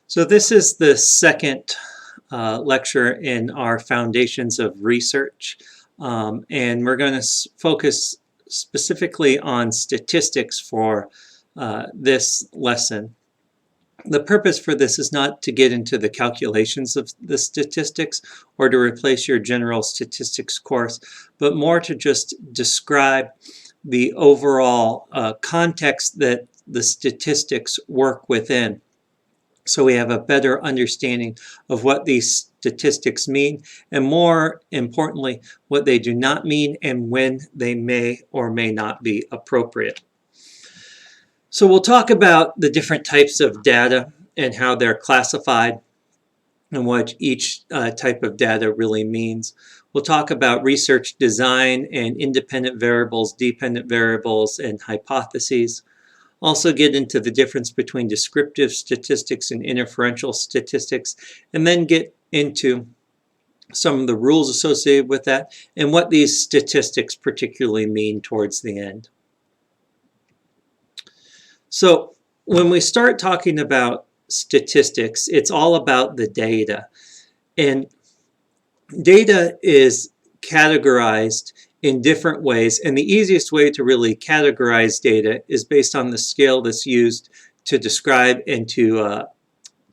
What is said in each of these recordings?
So this is the second lecture in our Foundations of Research, and we're going to focus specifically on statistics for this lesson. The purpose for this is not to get into the calculations of the statistics or to replace your general statistics course, but more to just describe the overall context that the statistics work within, so we have a better understanding of what these statistics mean, and more importantly, what they do not mean and when they may or may not be appropriate. So we'll talk about the different types of data and how they're classified and what each type of data really means. We'll talk about research design and independent variables, dependent variables, and hypotheses. Also get into the difference between descriptive statistics and inferential statistics, and then get into some of the rules associated with that and what these statistics particularly mean towards the end. So when we start talking about statistics, it's all about the data. And data is categorized in different ways, and the easiest way to really categorize data is based on the scale that's used to describe and to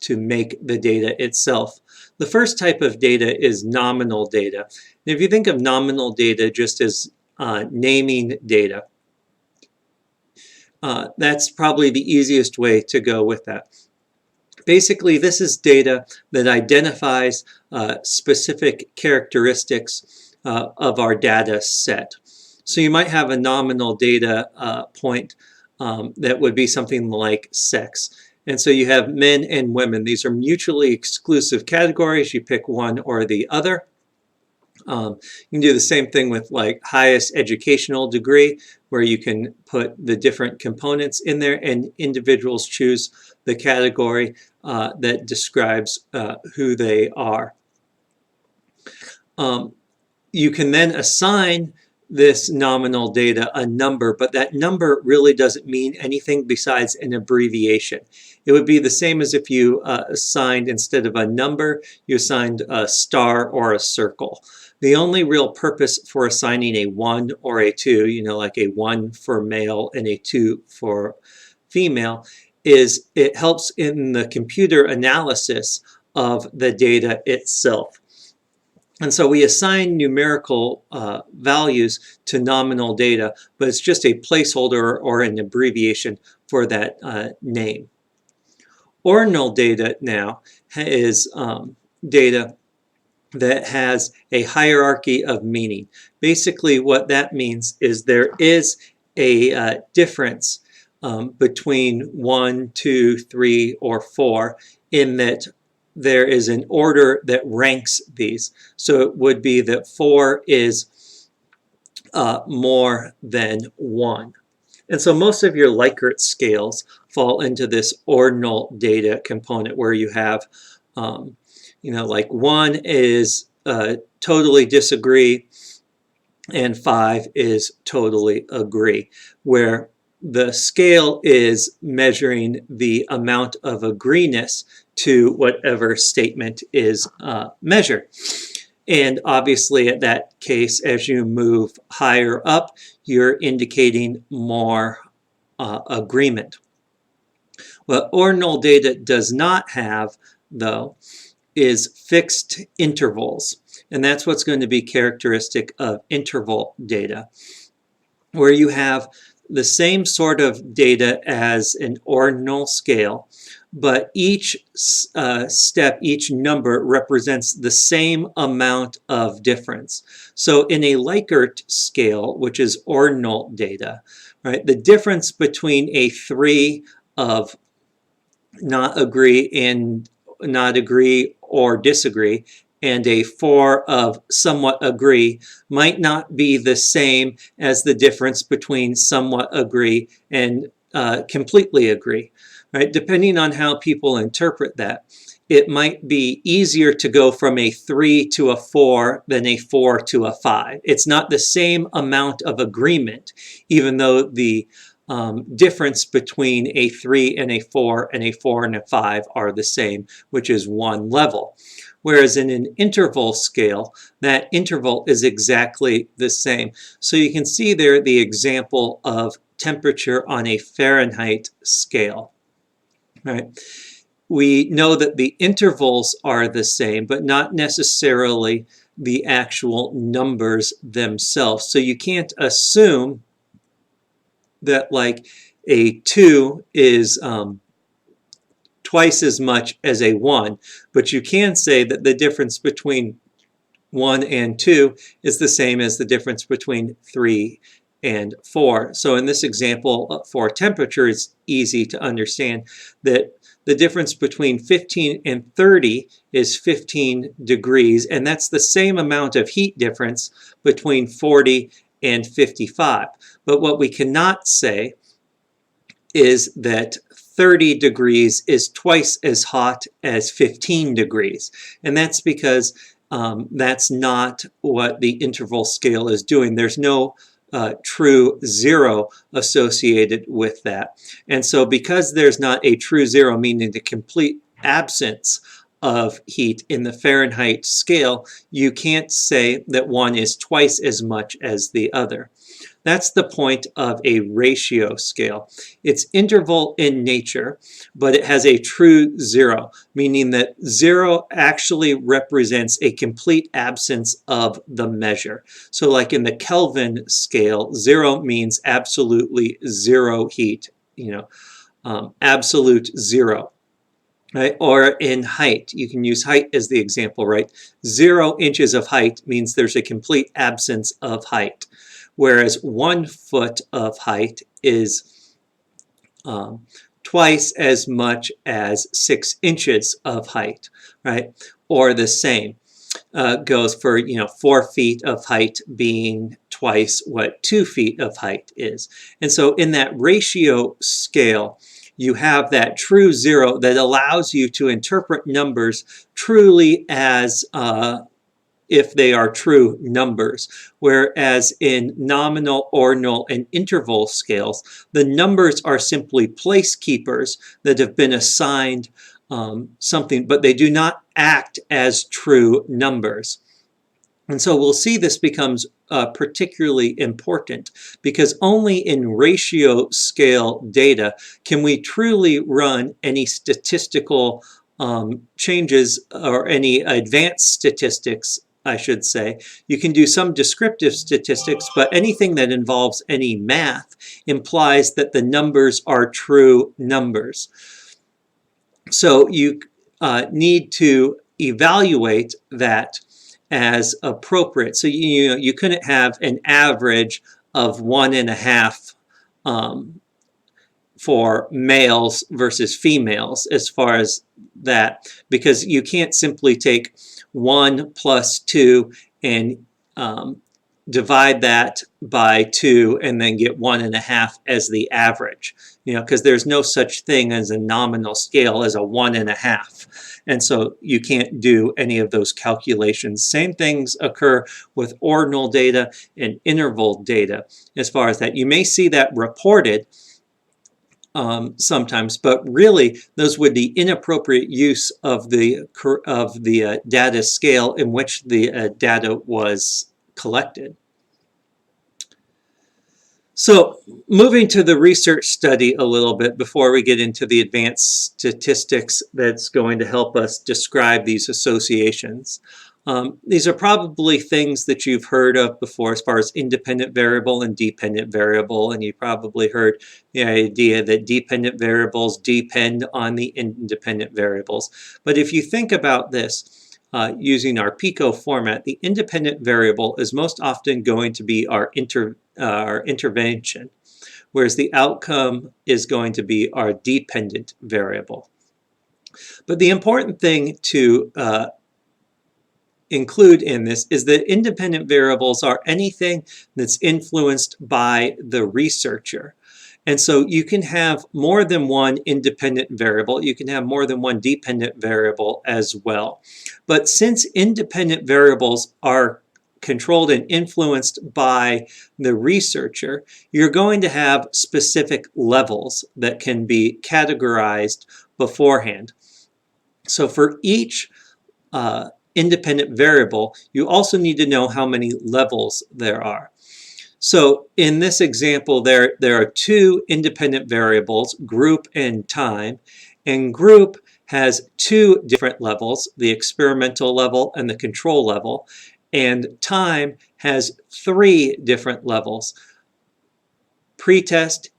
make the data itself. The first type of data is nominal data. And if you think of nominal data just as naming data, that's probably the easiest way to go with that. Basically, this is data that identifies specific characteristics of our data set. So you might have a nominal data point that would be something like sex. And so you have men and women. These are mutually exclusive categories. You pick one or the other. You can do the same thing with like highest educational degree, where you can put the different components in there and individuals choose the category that describes who they are. You can then assign this nominal data a number, but that number really doesn't mean anything besides an abbreviation. It would be the same as if you assigned, instead of a number, you assigned a star or a circle. The only real purpose for assigning a 1 or a 2, like a 1 for male and a 2 for female, is it helps in the computer analysis of the data itself. And so we assign numerical values to nominal data, but it's just a placeholder or an abbreviation for that name. Ordinal data now is data that has a hierarchy of meaning. Basically, what that means is there is a difference between 1, 2, 3, or 4 in that there is an order that ranks these. So it would be that 4 is more than 1. And so most of your Likert scales fall into this ordinal data component, where you have, like 1 is totally disagree, and 5 is totally agree, where the scale is measuring the amount of agreeness to whatever statement is measured. And obviously, at that case, as you move higher up, you're indicating more agreement. What ordinal data does not have, though, is fixed intervals. And that's what's going to be characteristic of interval data, where you have the same sort of data as an ordinal scale, but each step, each number represents the same amount of difference. So in a Likert scale, which is ordinal data, right, the difference between a 3 of not agree and not agree or disagree and a 4 of somewhat agree might not be the same as the difference between somewhat agree and completely agree, right? Depending on how people interpret that, it might be easier to go from a 3 to a 4 than a 4 to a 5. It's not the same amount of agreement, even though the difference between a 3 and a 4 and a 4 and a 5 are the same, which is one level. Whereas in an interval scale, that interval is exactly the same. So you can see there the example of temperature on a Fahrenheit scale, right? We know that the intervals are the same, but not necessarily the actual numbers themselves. So you can't assume that like a 2 is twice as much as a 1, but you can say that the difference between 1 and 2 is the same as the difference between 3 and 4. So in this example for temperature, it's easy to understand that the difference between 15 and 30 is 15 degrees, and that's the same amount of heat difference between 40 and 55. But what we cannot say is that 30 degrees is twice as hot as 15 degrees. And that's because that's not what the interval scale is doing. There's no true zero associated with that. And so because there's not a true zero, meaning the complete absence of heat in the Fahrenheit scale, you can't say that one is twice as much as the other. That's the point of a ratio scale. It's interval in nature, but it has a true zero, meaning that zero actually represents a complete absence of the measure. So like in the Kelvin scale, zero means absolutely zero heat, absolute zero. Right? Or in height, you can use height as the example, right? 0 inches of height means there's a complete absence of height, whereas 1 foot of height is twice as much as 6 inches of height, right? Or the same goes for 4 feet of height being twice what 2 feet of height is. And so in that ratio scale, you have that true zero that allows you to interpret numbers truly as if they are true numbers. Whereas in nominal, ordinal, and interval scales, the numbers are simply placekeepers that have been assigned something, but they do not act as true numbers. And so we'll see this becomes particularly important because only in ratio scale data can we truly run any statistical changes or any advanced statistics, I should say. You can do some descriptive statistics, but anything that involves any math implies that the numbers are true numbers. So you need to evaluate that as appropriate. So you couldn't have an average of 1.5 for males versus females as far as that, because you can't simply take 1 plus 2 and divide that by 2 and then get 1.5 as the average, because there's no such thing as a nominal scale as a 1.5. And so you can't do any of those calculations. Same things occur with ordinal data and interval data as far as that. You may see that reported sometimes, but really those would be inappropriate use of the data scale in which the data was collected. So moving to the research study a little bit before we get into the advanced statistics that's going to help us describe these associations. These are probably things that you've heard of before as far as independent variable and dependent variable, and you probably heard the idea that dependent variables depend on the independent variables. But if you think about this, using our PICO format, the independent variable is most often going to be our intervention, whereas the outcome is going to be our dependent variable. But the important thing to include in this is that independent variables are anything that's influenced by the researcher. And so you can have more than one independent variable. You can have more than one dependent variable as well. But since independent variables are controlled and influenced by the researcher, you're going to have specific levels that can be categorized beforehand. So for each independent variable, you also need to know how many levels there are. So in this example, there are two independent variables, group and time, and group has two different levels, the experimental level and the control level, and time has three different levels, pre-test,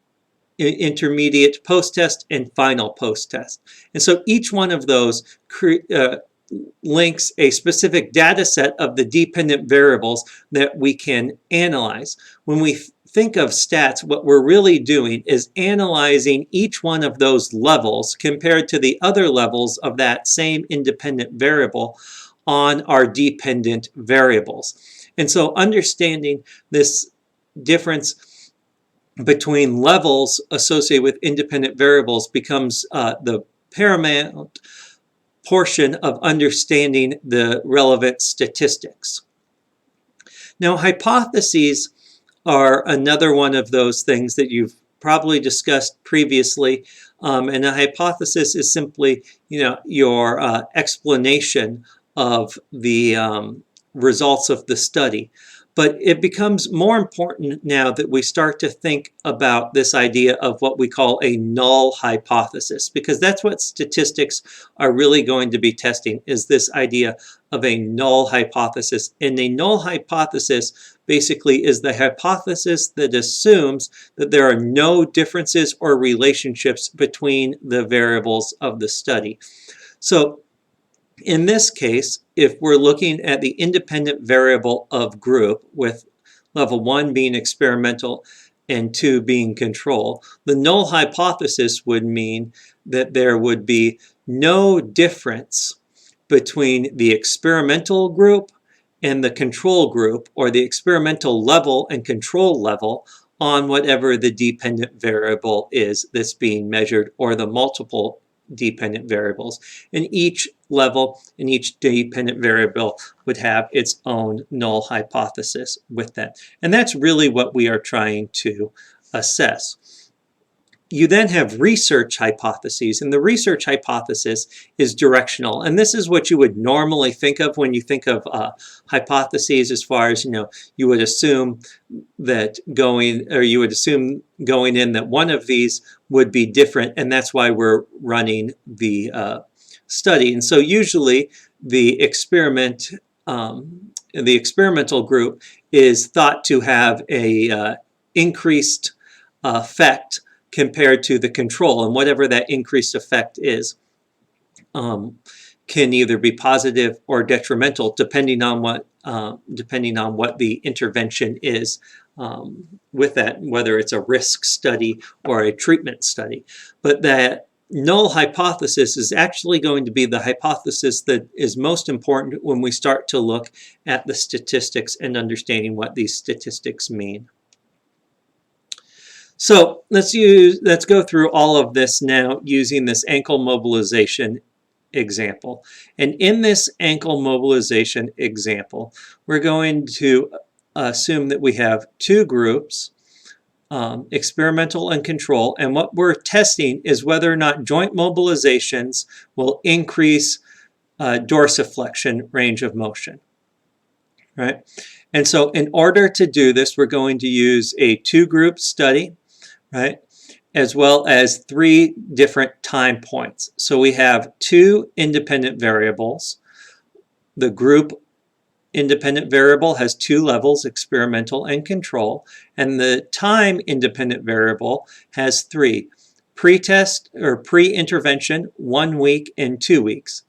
intermediate post-test, and final post-test. And so each one of those links a specific data set of the dependent variables that we can analyze. When we think of stats, what we're really doing is analyzing each one of those levels compared to the other levels of that same independent variable on our dependent variables. And so understanding this difference between levels associated with independent variables becomes the paramount portion of understanding the relevant statistics. Now, hypotheses are another one of those things that you've probably discussed previously, and a hypothesis is simply, your explanation of the results of the study. But it becomes more important now that we start to think about this idea of what we call a null hypothesis, because that's what statistics are really going to be testing, is this idea of a null hypothesis. And a null hypothesis basically is the hypothesis that assumes that there are no differences or relationships between the variables of the study. So in this case, if we're looking at the independent variable of group, with level 1 being experimental and 2 being control, the null hypothesis would mean that there would be no difference between the experimental group and the control group, or the experimental level and control level, on whatever the dependent variable is that's being measured, or the multiple dependent variables. And each level and each dependent variable would have its own null hypothesis with that. And that's really what we are trying to assess. You then have research hypotheses, and the research hypothesis is directional. And this is what you would normally think of when you think of hypotheses, as far as, you would assume that going in that one of these would be different, and that's why we're running the study. And so usually the experimental group is thought to have a increased effect compared to the control, and whatever that increased effect is can either be positive or detrimental, depending on what the intervention is with that, whether it's a risk study or a treatment study. But that null hypothesis is actually going to be the hypothesis that is most important when we start to look at the statistics and understanding what these statistics mean. So let's go through all of this now using this ankle mobilization example. And in this ankle mobilization example, we're going to assume that we have two groups, experimental and control, and what we're testing is whether or not joint mobilizations will increase dorsiflexion range of motion, right? And so in order to do this, we're going to use a two-group study, right, as well as 3 different time points. So we have 2 independent variables. The group independent variable has 2 levels, experimental and control, and the time independent variable has 3, pre-test or pre-intervention, 1 week and 2 weeks.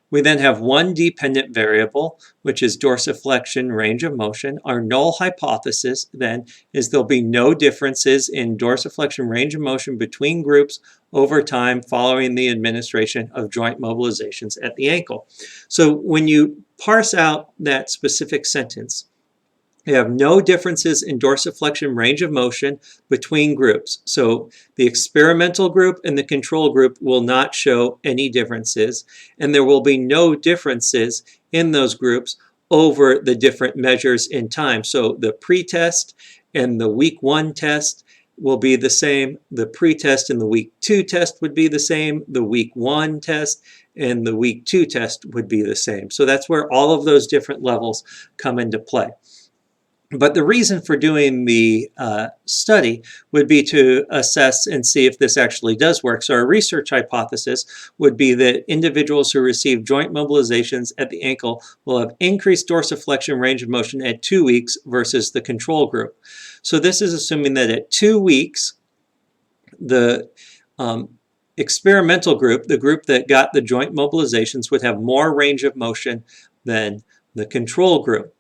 We then have 1 dependent variable, which is dorsiflexion range of motion. Our null hypothesis then is there'll be no differences in dorsiflexion range of motion between groups over time following the administration of joint mobilizations at the ankle. So when you parse out that specific sentence, you have no differences in dorsiflexion range of motion between groups. So the experimental group and the control group will not show any differences, and there will be no differences in those groups over the different measures in time. So the pre-test and the week 1 test will be the same. The pre-test and the week 2 test would be the same. The week 1 test and the week 2 test would be the same. So that's where all of those different levels come into play. But the reason for doing the study would be to assess and see if this actually does work. So our research hypothesis would be that individuals who receive joint mobilizations at the ankle will have increased dorsiflexion range of motion at 2 weeks versus the control group. So this is assuming that at 2 weeks, the experimental group, the group that got the joint mobilizations, would have more range of motion than the control group.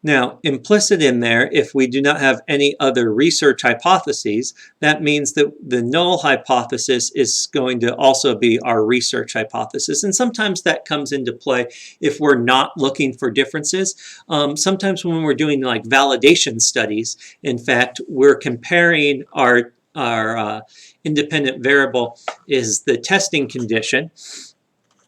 Now, implicit in there, if we do not have any other research hypotheses, that means that the null hypothesis is going to also be our research hypothesis. And sometimes that comes into play if we're not looking for differences. Sometimes when we're doing like validation studies, in fact, we're comparing our independent variable is the testing condition.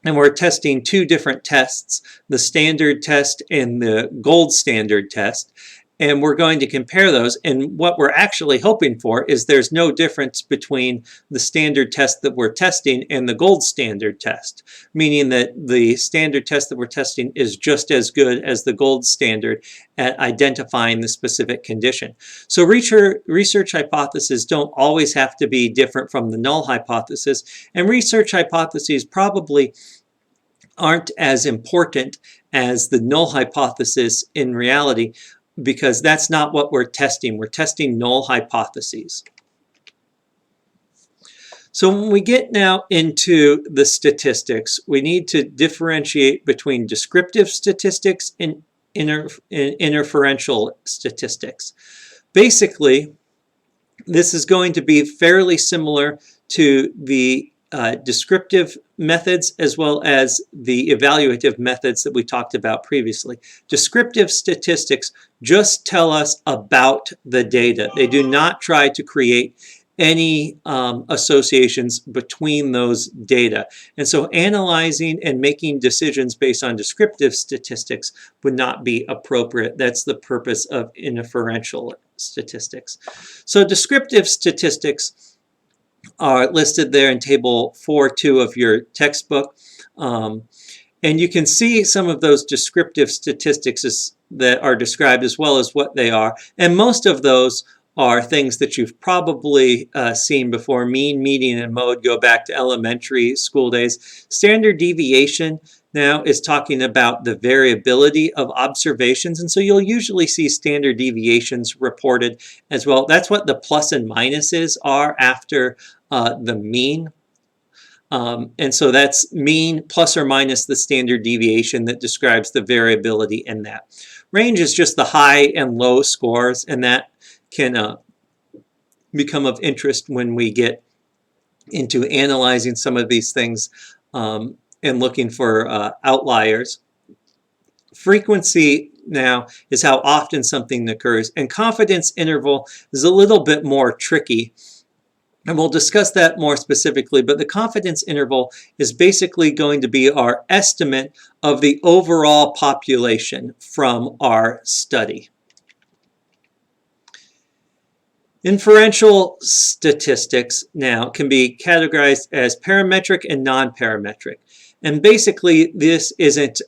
And we're testing 2 different tests, the standard test and the gold standard test. And we're going to compare those. And what we're actually hoping for is there's no difference between the standard test that we're testing and the gold standard test, meaning that the standard test that we're testing is just as good as the gold standard at identifying the specific condition. So research hypotheses don't always have to be different from the null hypothesis. And research hypotheses probably aren't as important as the null hypothesis in reality, because that's not what we're testing. We're testing null hypotheses. So when we get now into the statistics, we need to differentiate between descriptive statistics and inferential statistics. Basically, this is going to be fairly similar to the descriptive methods as well as the evaluative methods that we talked about previously. Descriptive statistics just tell us about the data. They do not try to create any associations between those data. And so analyzing and making decisions based on descriptive statistics would not be appropriate. That's the purpose of inferential statistics. So descriptive statistics are listed there in table 4.2 of your textbook. And you can see some of those descriptive statistics that are described as well as what they are. And most of those are things that you've probably seen before. Mean, median, and mode go back to elementary school days. Standard deviation now is talking about the variability of observations, and so you'll usually see standard deviations reported as well. That's what the plus and minuses are after the mean. And so that's mean plus or minus the standard deviation that describes the variability in that. Range is just the high and low scores, and that can become of interest when we get into analyzing some of these things and looking for outliers. Frequency now is how often something occurs, and confidence interval is a little bit more tricky. And we'll discuss that more specifically, but the confidence interval is basically going to be our estimate of the overall population from our study. Inferential statistics now can be categorized as parametric and non-parametric. And basically, this isn't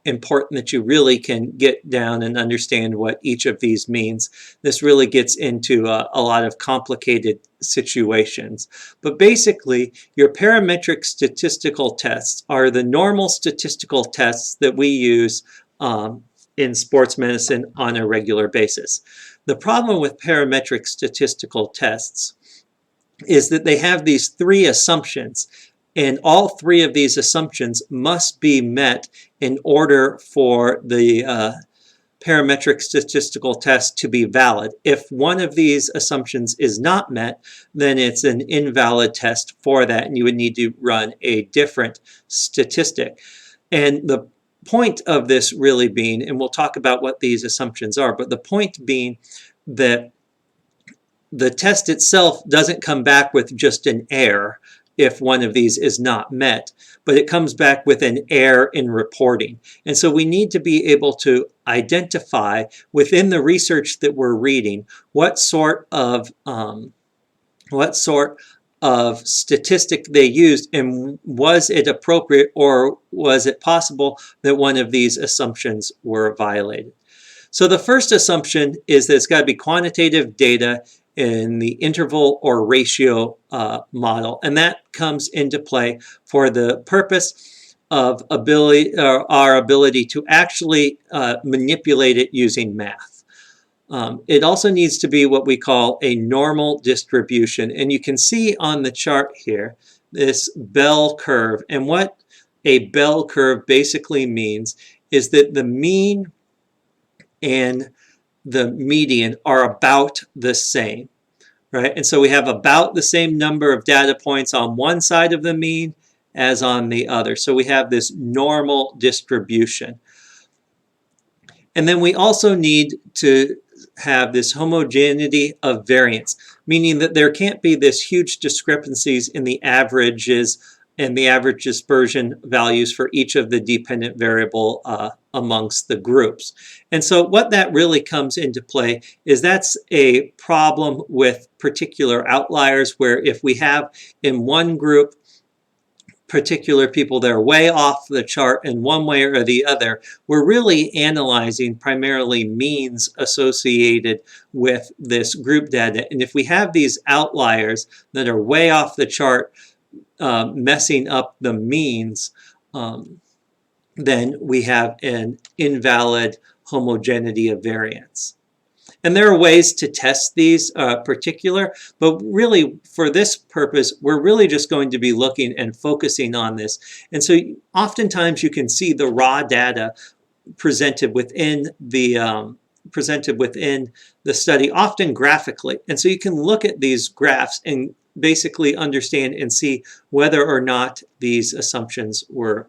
important that you really can get down and understand what each of these means. This really gets into a lot of complicated situations. But basically, your parametric statistical tests are the normal statistical tests that we use in sports medicine on a regular basis. The problem with parametric statistical tests is that they have these 3 assumptions, and all 3 of these assumptions must be met in order for the parametric statistical test to be valid. If one of these assumptions is not met, then it's an invalid test for that, and you would need to run a different statistic. And the point of this really being, and we'll talk about what these assumptions are, but the point being that the test itself doesn't come back with just an error. if one of these is not met, but it comes back with an error in reporting. And so we need to be able to identify within the research that we're reading what sort of statistic they used, and was it appropriate, or was it possible that one of these assumptions were violated. So the first assumption is that it's got to be quantitative data in the interval or ratio model, and that comes into play for the purpose of our ability to actually manipulate it using math. It also needs to be what we call a normal distribution, and you can see on the chart here this bell curve, and what a bell curve basically means is that the mean and the median are about the same, right? And so we have about the same number of data points on one side of the mean as on the other. So we have this normal distribution. And then we also need to have this homogeneity of variance, meaning that there can't be this huge discrepancies in the averages and the average dispersion values for each of the dependent variable amongst the groups. And so what that really comes into play is that's a problem with particular outliers, where if we have in one group particular people that are way off the chart in one way or the other, we're really analyzing primarily means associated with this group data. And if we have these outliers that are way off the chart, messing up the means, then we have an invalid homogeneity of variance. And there are ways to test these particular, but really for this purpose, we're really just going to be looking and focusing on this. And so oftentimes you can see the raw data presented within the study, often graphically. And so you can look at these graphs and basically understand and see whether or not these assumptions were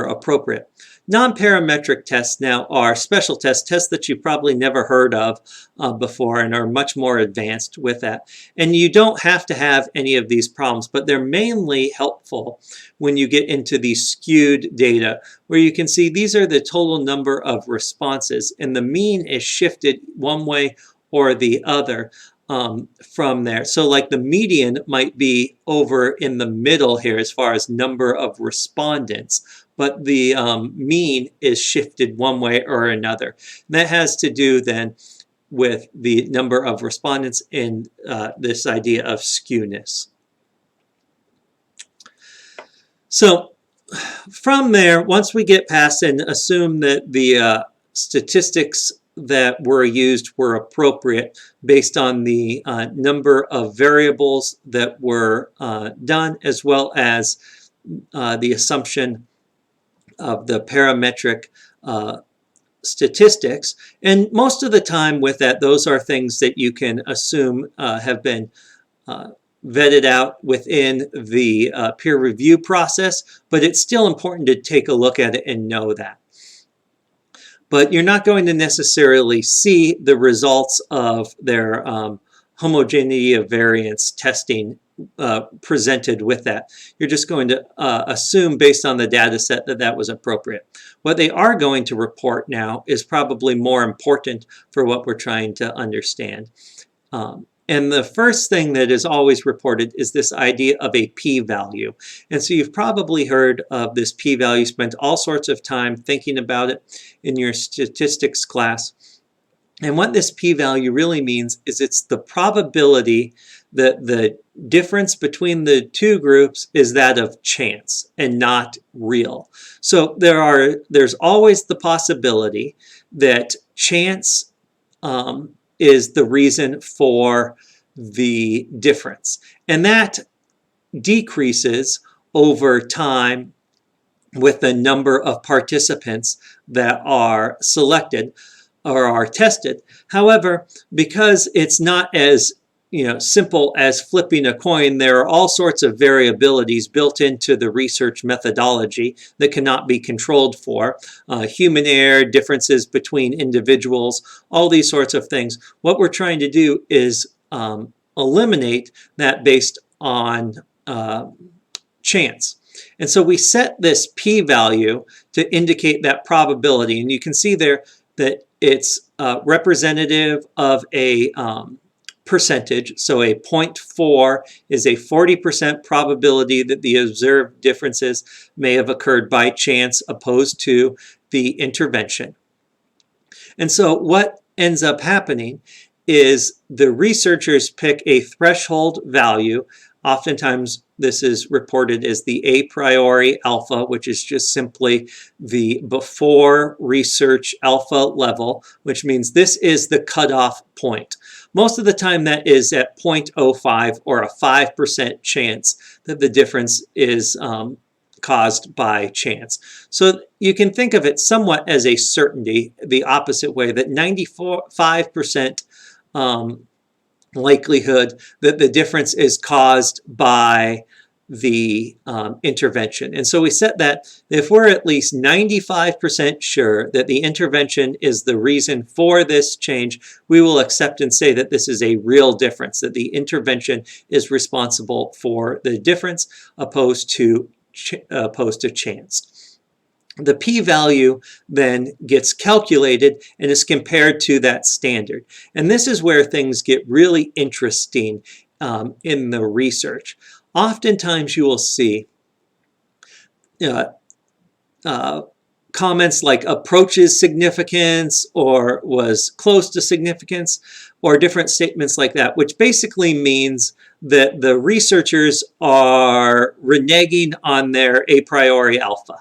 appropriate. Non-parametric tests now are special tests that you've probably never heard of before, and are much more advanced with that. And you don't have to have any of these problems, but they're mainly helpful when you get into the skewed data, where you can see these are the total number of responses, and the mean is shifted one way or the other from there. So like the median might be over in the middle here as far as number of respondents, but the mean is shifted one way or another. And that has to do then with the number of respondents in this idea of skewness. So from there, once we get past and assume that the statistics that were used were appropriate based on the number of variables that were done, as well as the assumption of the parametric statistics. And most of the time with that, those are things that you can assume have been vetted out within the peer review process, but it's still important to take a look at it and know that. But you're not going to necessarily see the results of their homogeneity of variance testing presented with that. You're just going to assume based on the data set that that was appropriate. What they are going to report now is probably more important for what we're trying to understand. And the first thing that is always reported is this idea of a p-value. And so you've probably heard of this p-value, spent all sorts of time thinking about it in your statistics class. And what this p-value really means is it's the probability that the difference between the two groups is that of chance and not real. So there's always the possibility that chance is the reason for the difference. And that decreases over time with the number of participants that are selected or are tested. However, because it's not as simple as flipping a coin, there are all sorts of variabilities built into the research methodology that cannot be controlled for. Human error, differences between individuals, all these sorts of things. What we're trying to do is eliminate that based on chance. And so we set this p-value to indicate that probability. And you can see there that it's representative of a percentage. So a 0.4 is a 40% probability that the observed differences may have occurred by chance opposed to the intervention. And so what ends up happening is the researchers pick a threshold value. Oftentimes this is reported as the a priori alpha, which is just simply the before research alpha level, which means this is the cutoff point. Most of the time that is at 0.05 or a 5% chance that the difference is caused by chance. So you can think of it somewhat as a certainty, the opposite way, that 95% likelihood that the difference is caused by the intervention. And so we set that if we're at least 95% sure that the intervention is the reason for this change, we will accept and say that this is a real difference, that the intervention is responsible for the difference opposed to chance. The p-value then gets calculated and is compared to that standard. And this is where things get really interesting in the research. Oftentimes you will see comments like approaches significance or was close to significance or different statements like that, which basically means that the researchers are reneging on their a priori alpha.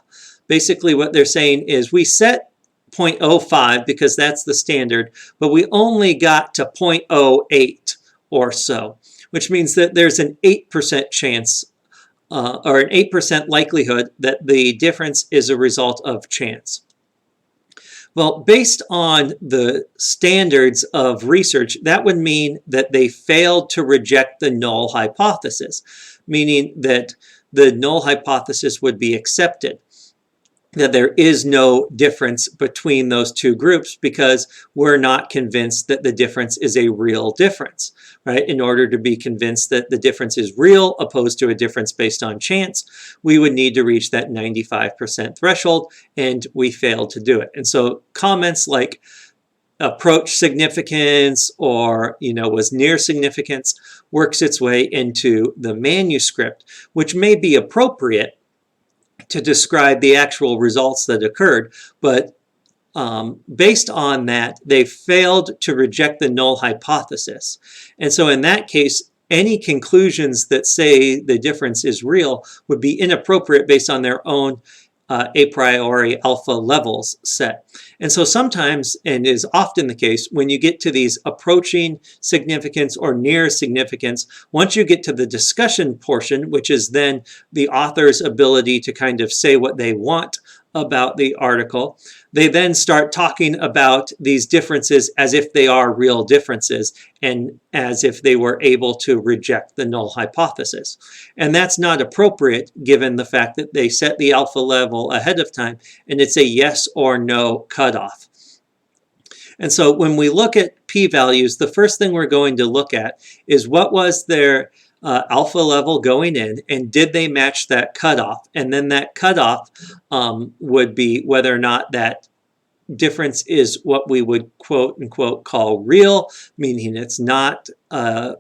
Basically what they're saying is we set 0.05 because that's the standard, but we only got to 0.08 or so, which means that there's an 8% chance or an 8% likelihood that the difference is a result of chance. Well, based on the standards of research, that would mean that they failed to reject the null hypothesis, meaning that the null hypothesis would be accepted, that there is no difference between those two groups because we're not convinced that the difference is a real difference, right? In order to be convinced that the difference is real opposed to a difference based on chance, we would need to reach that 95% threshold, and we failed to do it. And so comments like approach significance or, was near significance works its way into the manuscript, which may be appropriate to describe the actual results that occurred, but based on that, they failed to reject the null hypothesis. And so in that case, any conclusions that say the difference is real would be inappropriate based on their own a priori alpha levels set. And so sometimes, and is often the case, when you get to these approaching significance or near significance, once you get to the discussion portion, which is then the author's ability to kind of say what they want about the article, they then start talking about these differences as if they are real differences and as if they were able to reject the null hypothesis. And that's not appropriate given the fact that they set the alpha level ahead of time and it's a yes or no cutoff. And so when we look at p-values, the first thing we're going to look at is what was their alpha level going in, and did they match that cutoff? And then that cutoff would be whether or not that difference is what we would quote unquote call real, meaning it's not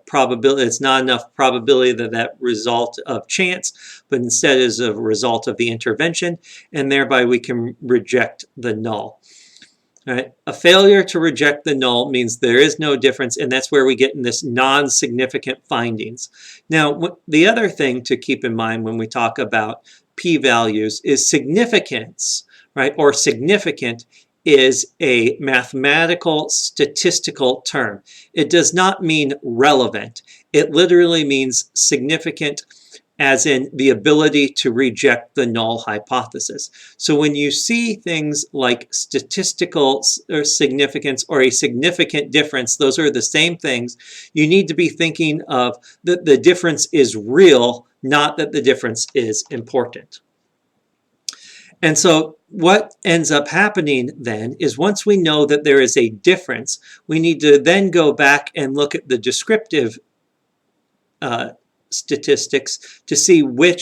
probability, it's not enough probability that result of chance, but instead is a result of the intervention, and thereby we can reject the null. All right. A failure to reject the null means there is no difference, and that's where we get in this non-significant findings. Now, the other thing to keep in mind when we talk about p-values is significance, right? Or significant is a mathematical statistical term. It does not mean relevant. It literally means significant, as in the ability to reject the null hypothesis. So when you see things like statistical or significance or a significant difference, those are the same things. You need to be thinking of that the difference is real, not that the difference is important. And so what ends up happening then is once we know that there is a difference, we need to then go back and look at the descriptive statistics to see where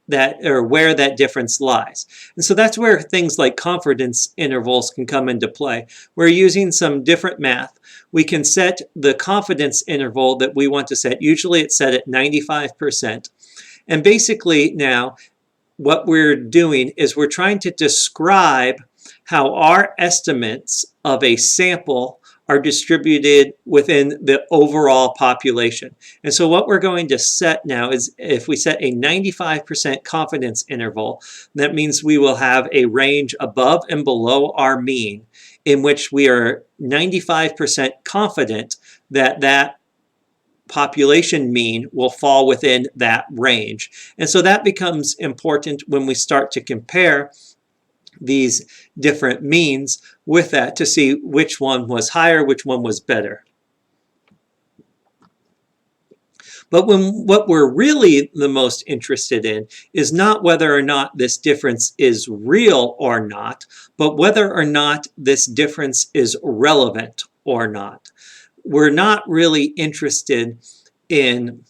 that difference lies. And so that's where things like confidence intervals can come into play. We're using some different math. We can set the confidence interval that we want to set. Usually it's set at 95%. And basically now what we're doing is we're trying to describe how our estimates of a sample are distributed within the overall population. And so what we're going to set now is, if we set a 95% confidence interval, that means we will have a range above and below our mean in which we are 95% confident that that population mean will fall within that range. And so that becomes important when we start to compare these different means with that to see which one was higher, which one was better. But what we're really the most interested in is not whether or not this difference is real or not, but whether or not this difference is relevant or not. We're not really interested in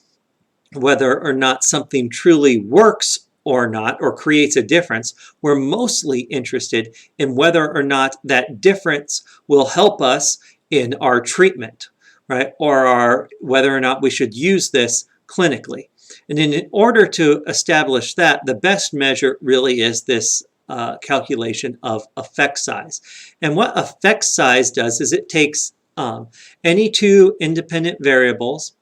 whether or not something truly works or not, or creates a difference. We're mostly interested in whether or not that difference will help us in our treatment, right? Or whether or not we should use this clinically. And in order to establish that, the best measure really is this calculation of effect size. And what effect size does is it takes any two independent variables,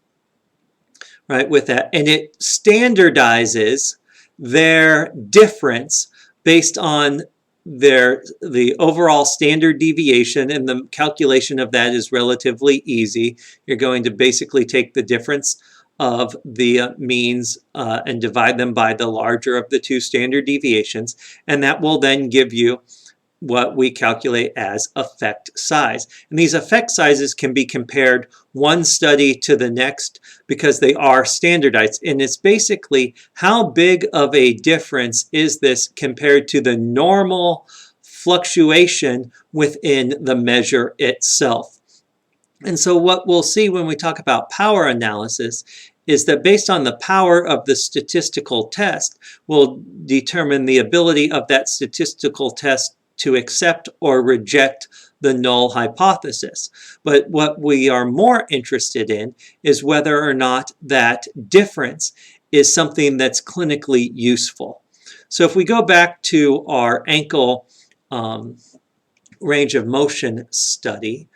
right, with that, and it standardizes their difference based on the overall standard deviation, and the calculation of that is relatively easy. You're going to basically take the difference of the means and divide them by the larger of the two standard deviations, and that will then give you what we calculate as effect size. And these effect sizes can be compared one study to the next because they are standardized. And it's basically how big of a difference is this compared to the normal fluctuation within the measure itself. And so what we'll see when we talk about power analysis is that based on the power of the statistical test, we'll determine the ability of that statistical test to accept or reject the null hypothesis. But what we are more interested in is whether or not that difference is something that's clinically useful. So if we go back to our ankle range of motion study,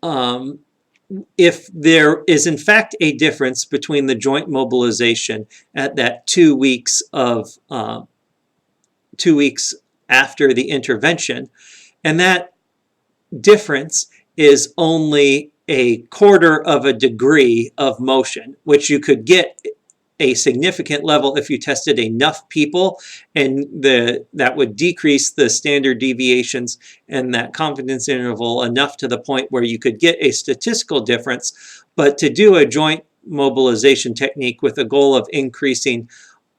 if there is in fact a difference between the joint mobilization at that 2 weeks of 2 weeks after the intervention, and that difference is only a quarter of a degree of motion, which you could get a significant level if you tested enough people, and that would decrease the standard deviations and that confidence interval enough to the point where you could get a statistical difference. But to do a joint mobilization technique with a goal of increasing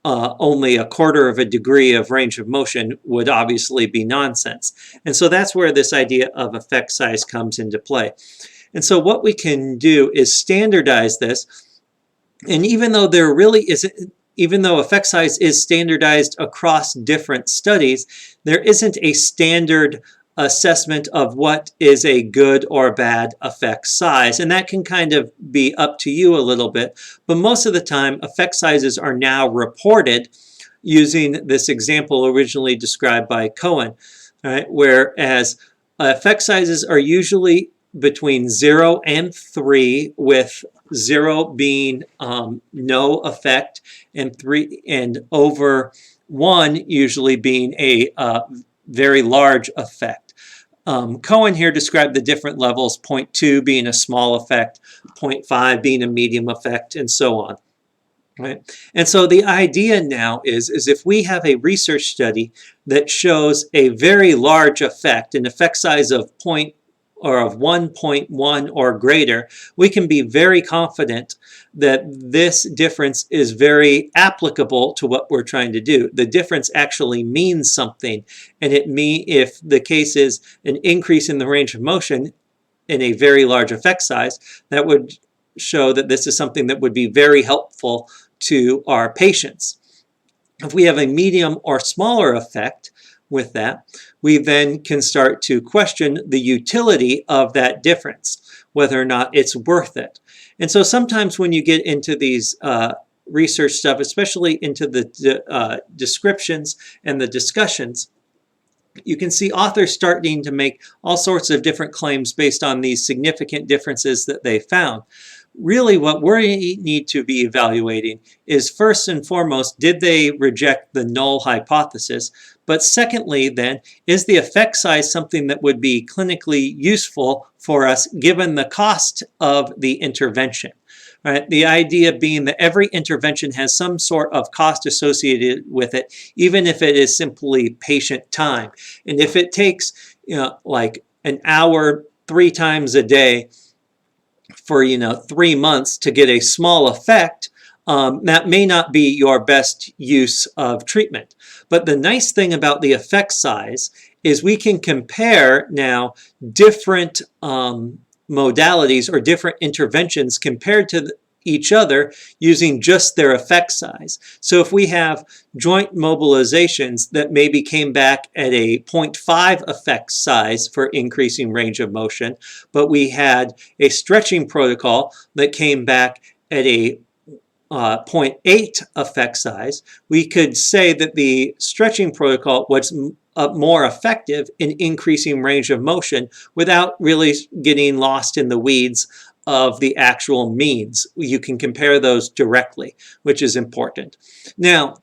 only a quarter of a degree of range of motion would obviously be nonsense. And so that's where this idea of effect size comes into play. And so what we can do is standardize this. And even though there really isn't, even though effect size is standardized across different studies, there isn't a standard assessment of what is a good or bad effect size. And that can kind of be up to you a little bit. But most of the time, effect sizes are now reported using this example originally described by Cohen, right? Whereas effect sizes are usually between 0 and 3, with 0 being no effect, and 3 and over 1 usually being a very large effect. Cohen here described the different levels, 0.2 being a small effect, 0.5 being a medium effect, and so on. Right? And so the idea now is if we have a research study that shows a very large effect, an effect size of 1.1 or greater, we can be very confident that this difference is very applicable to what we're trying to do. The difference actually means something, and if the case is an increase in the range of motion in a very large effect size, that would show that this is something that would be very helpful to our patients. If we have a medium or smaller effect with that, we then can start to question the utility of that difference, whether or not it's worth it. And so sometimes when you get into these research stuff, especially into the descriptions and the discussions, you can see authors starting to make all sorts of different claims based on these significant differences that they found. Really, what we need to be evaluating is, first and foremost, did they reject the null hypothesis? But secondly, then, is the effect size something that would be clinically useful for us given the cost of the intervention? Right? The idea being that every intervention has some sort of cost associated with it, even if it is simply patient time. And if it takes, like an hour 3 times a day for 3 months to get a small effect, that may not be your best use of treatment. But the nice thing about the effect size is we can compare now different modalities or different interventions compared to each other using just their effect size. So if we have joint mobilizations that maybe came back at a 0.5 effect size for increasing range of motion, but we had a stretching protocol that came back at a 0.8 effect size, we could say that the stretching protocol was more effective in increasing range of motion without really getting lost in the weeds of the actual means. You can compare those directly, which is important. Now,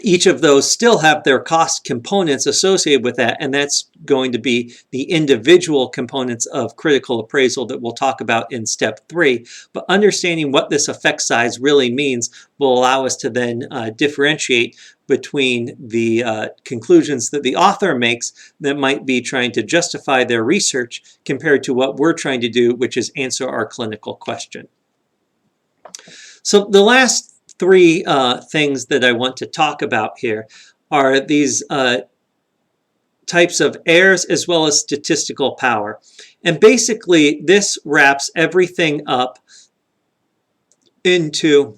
each of those still have their cost components associated with that, and that's going to be the individual components of critical appraisal that we'll talk about in step 3. But understanding what this effect size really means will allow us to then differentiate between the conclusions that the author makes that might be trying to justify their research compared to what we're trying to do, which is answer our clinical question. So the last 3 things that I want to talk about here are these types of errors as well as statistical power. And basically, this wraps everything up into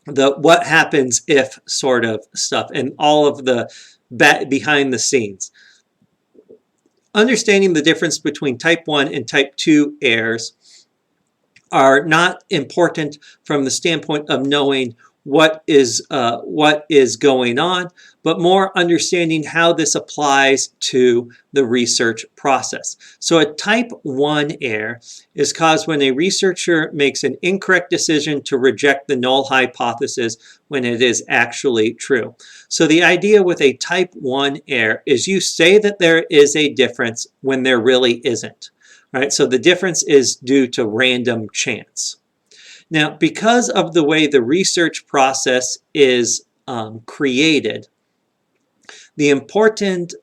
the what happens if sort of stuff and all of the behind the scenes. Understanding the difference between type 1 and type 2 errors are not important from the standpoint of knowing what is going on, but more understanding how this applies to the research process. So a type 1 error is caused when a researcher makes an incorrect decision to reject the null hypothesis when it is actually true. So the idea with a type 1 error is you say that there is a difference when there really isn't. Right? So the difference is due to random chance. Now, because of the way the research process is created, the important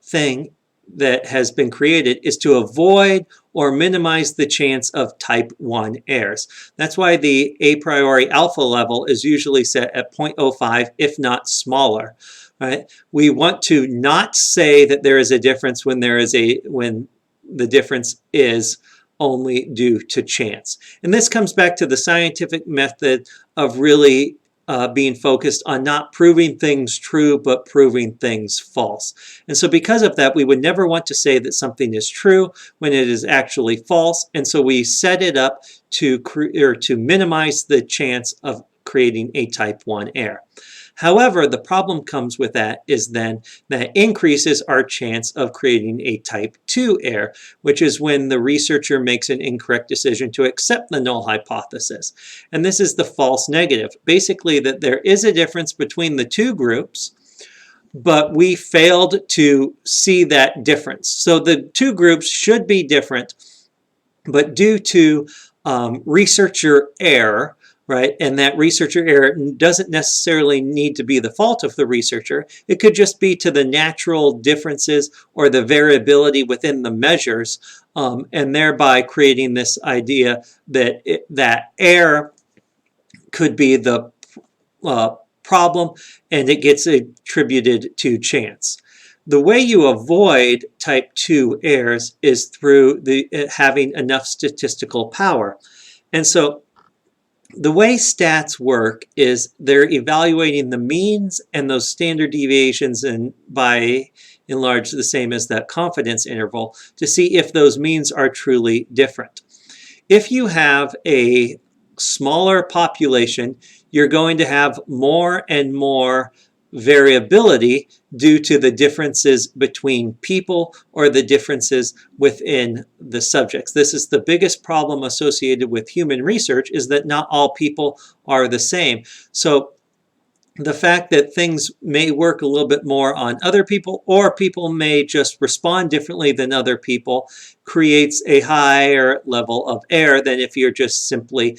thing that has been created is to avoid or minimize the chance of type 1 errors. That's why the a priori alpha level is usually set at 0.05, if not smaller. Right? We want to not say that there is a difference when the difference is only due to chance. And this comes back to the scientific method of really being focused on not proving things true, but proving things false. And so because of that, we would never want to say that something is true when it is actually false. And so we set it up to minimize the chance of creating a type 1 error. However, the problem comes with that is then that increases our chance of creating a type 2 error, which is when the researcher makes an incorrect decision to accept the null hypothesis. And this is the false negative. Basically, that there is a difference between the 2 groups, but we failed to see that difference. So the 2 groups should be different, but due to researcher error, right? And that researcher error doesn't necessarily need to be the fault of the researcher. It could just be to the natural differences or the variability within the measures, and thereby creating this idea that that error could be the problem, and it gets attributed to chance. The way you avoid type 2 errors is through having enough statistical power. And so The way stats work is they're evaluating the means and those standard deviations, and by and large the same as that confidence interval, to see if those means are truly different. If you have a smaller population, you're going to have more and more variability due to the differences between people or the differences within the subjects. This is the biggest problem associated with human research, is that not all people are the same. So the fact that things may work a little bit more on other people, or people may just respond differently than other people, creates a higher level of error than if you're just simply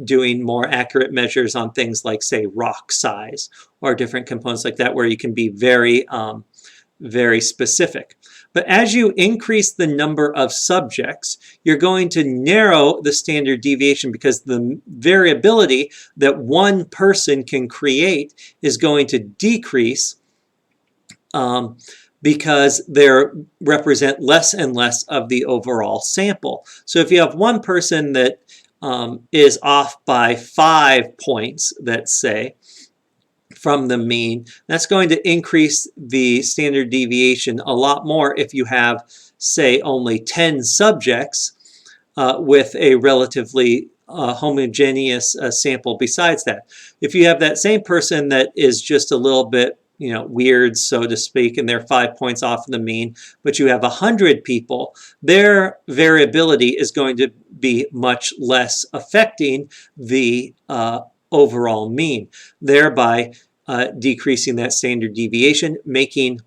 doing more accurate measures on things like, say, rock size or different components like that, where you can be very specific. But as you increase the number of subjects, you're going to narrow the standard deviation, because the variability that one person can create is going to decrease, because they represent less and less of the overall sample. So if you have one person that is off by 5 points, let's say, from the mean, that's going to increase the standard deviation a lot more if you have, say, only 10 subjects with a relatively homogeneous sample besides that. If you have that same person that is just a little bit weird, so to speak, and they're 5 points off the mean, but you have 100 people, their variability is going to be much less, affecting the overall mean, thereby decreasing that standard deviation, making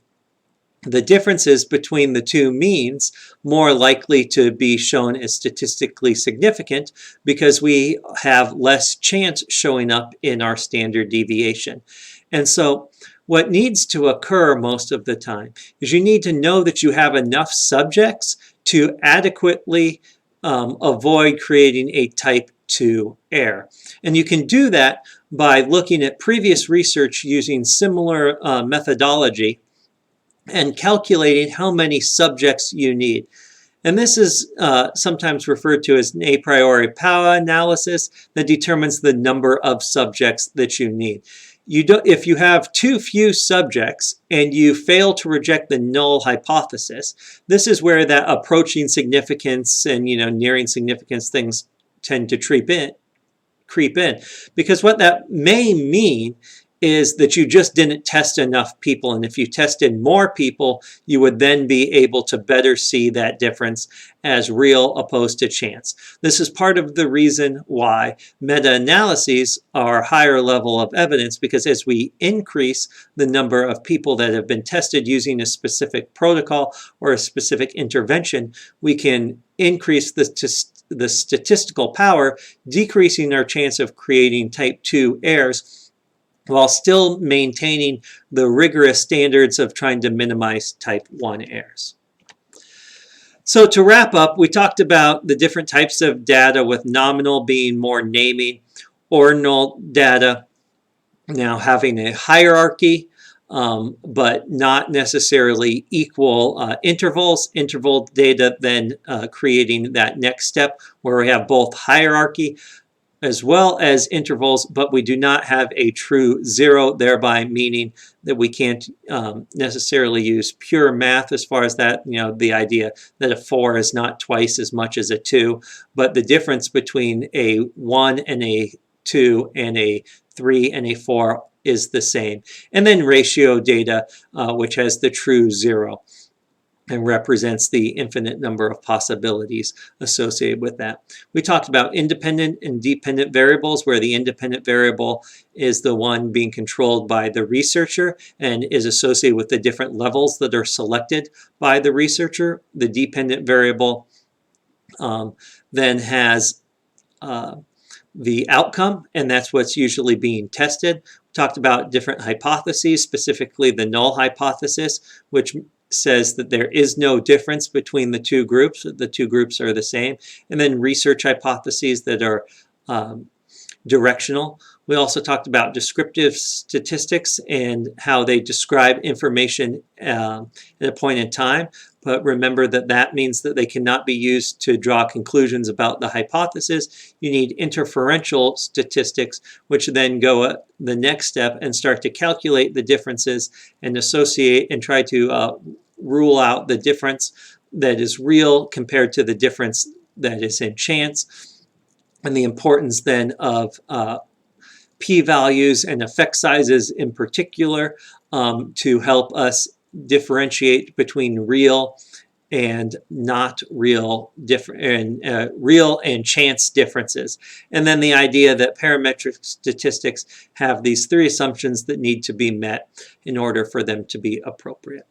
the differences between the two means more likely to be shown as statistically significant, because we have less chance showing up in our standard deviation. And so what needs to occur most of the time is you need to know that you have enough subjects to adequately avoid creating a type 2 error. And you can do that by looking at previous research using similar methodology and calculating how many subjects you need. And this is sometimes referred to as an a priori power analysis that determines the number of subjects that you need. If you have too few subjects and you fail to reject the null hypothesis, this is where that approaching significance and nearing significance things tend to creep in. Because what that may mean is that you just didn't test enough people, and if you tested more people, you would then be able to better see that difference as real opposed to chance. This is part of the reason why meta-analyses are a higher level of evidence, because as we increase the number of people that have been tested using a specific protocol or a specific intervention, we can increase the statistical power, decreasing our chance of creating type 2 errors, while still maintaining the rigorous standards of trying to minimize type 1 errors. So to wrap up, we talked about the different types of data, with nominal being more naming, ordinal data now having a hierarchy, but not necessarily equal intervals. Interval data then creating that next step where we have both hierarchy as well as intervals, but we do not have a true zero, thereby meaning that we can't necessarily use pure math as far as that, the idea that a 4 is not twice as much as a 2, but the difference between a 1 and a 2 and a 3 and a 4 is the same. And then ratio data, which has the true zero and represents the infinite number of possibilities associated with that. We talked about independent and dependent variables, where the independent variable is the one being controlled by the researcher and is associated with the different levels that are selected by the researcher. The dependent variable then has the outcome, and that's what's usually being tested. We talked about different hypotheses, specifically the null hypothesis, which says that there is no difference between the two groups. The two groups are the same. And then research hypotheses that are directional, We also talked about descriptive statistics and how they describe information at a point in time. But remember that that means that they cannot be used to draw conclusions about the hypothesis. You need inferential statistics, which then go the next step and start to calculate the differences and associate and try to rule out the difference that is real compared to the difference that is in chance. And the importance then of p-values and effect sizes in particular to help us differentiate between real and not real real and chance differences. And then the idea that parametric statistics have these three assumptions that need to be met in order for them to be appropriate.